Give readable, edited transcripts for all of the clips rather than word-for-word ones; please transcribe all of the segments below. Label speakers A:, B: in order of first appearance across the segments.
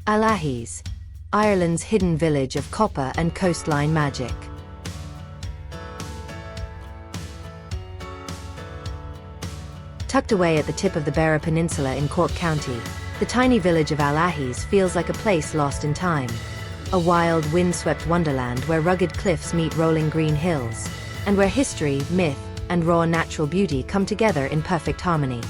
A: Allihies, Ireland's hidden village of copper and coastline magic. Tucked away at the tip of the Beara Peninsula in Cork County, the tiny village of Allihies feels like a place lost in time. A wild, windswept wonderland where rugged cliffs meet rolling green hills, and where history, myth, and raw natural beauty come together in perfect harmony.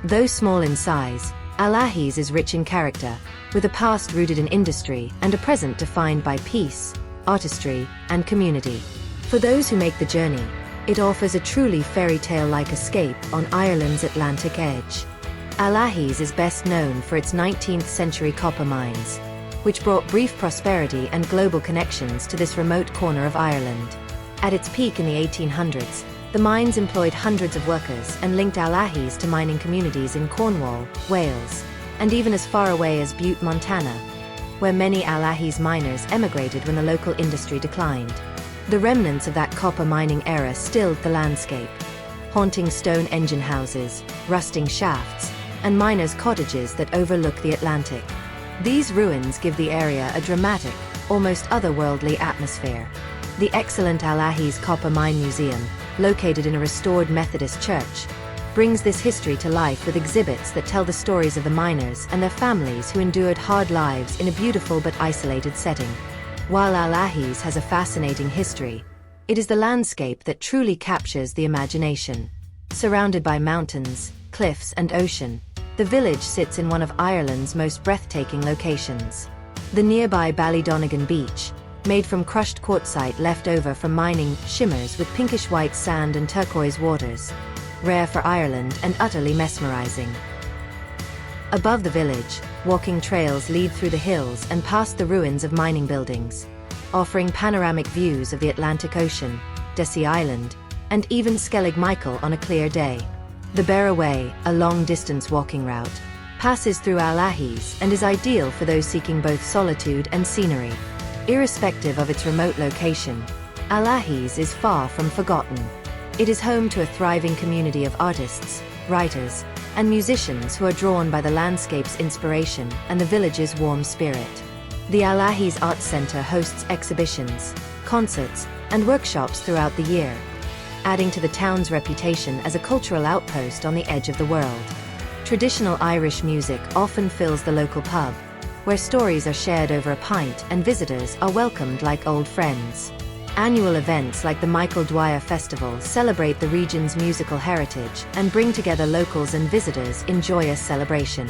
A: Though small in size, Allihies is rich in character, with a past rooted in industry and a present defined by peace, artistry, and community. For those who make the journey, it offers a truly fairy tale-like escape on Ireland's Atlantic edge. Allihies is best known for its 19th century copper mines, which brought brief prosperity and global connections to this remote corner of Ireland. At its peak in the 1800s, the mines employed hundreds of workers and linked Allihies to mining communities in Cornwall, Wales, and even as far away as Butte, Montana, where many Allihies miners emigrated when the local industry declined. The remnants of that copper mining era stilled the landscape, haunting stone engine houses, rusting shafts, and miners' cottages that overlook the Atlantic. These ruins give the area a dramatic, almost otherworldly atmosphere. The excellent Allihies Copper Mine Museum, located in a restored Methodist church, brings this history to life with exhibits that tell the stories of the miners and their families who endured hard lives in a beautiful but isolated setting. While Allihies has a fascinating history, it is the landscape that truly captures the imagination. Surrounded by mountains, cliffs, and ocean, the village sits in one of Ireland's most breathtaking locations. The nearby Ballydonegan beach, made from crushed quartzite left over from mining, shimmers with pinkish-white sand and turquoise waters, rare for Ireland and utterly mesmerizing. Above the village, walking trails lead through the hills and past the ruins of mining buildings, offering panoramic views of the Atlantic Ocean, Desi Island, and even Skellig Michael on a clear day. The Beara Way, a long-distance walking route, passes through Allihies and is ideal for those seeking both solitude and scenery. Irrespective of its remote location, Allihies is far from forgotten. It is home to a thriving community of artists, writers, and musicians who are drawn by the landscape's inspiration and the village's warm spirit. The Allihies Arts Centre hosts exhibitions, concerts, and workshops throughout the year, adding to the town's reputation as a cultural outpost on the edge of the world. Traditional Irish music often fills the local pub, where stories are shared over a pint and visitors are welcomed like old friends. Annual events like the Michael Dwyer Festival celebrate the region's musical heritage and bring together locals and visitors in joyous celebration.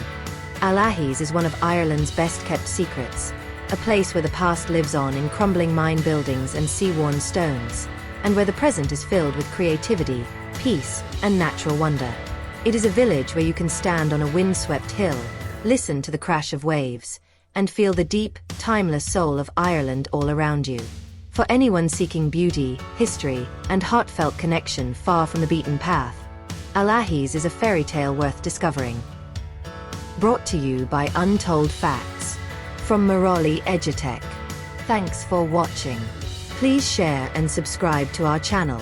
A: Allihies is one of Ireland's best-kept secrets, a place where the past lives on in crumbling mine buildings and sea-worn stones, and where the present is filled with creativity, peace, and natural wonder. It is a village where you can stand on a windswept hill, listen to the crash of waves, and feel the deep, timeless soul of Ireland all around you. For anyone seeking beauty, history, and heartfelt connection far from the beaten path, Allihies is a fairy tale worth discovering. Brought to you by Untold Facts from Moroli Edutech. Thanks for watching. Please share and subscribe to our channel.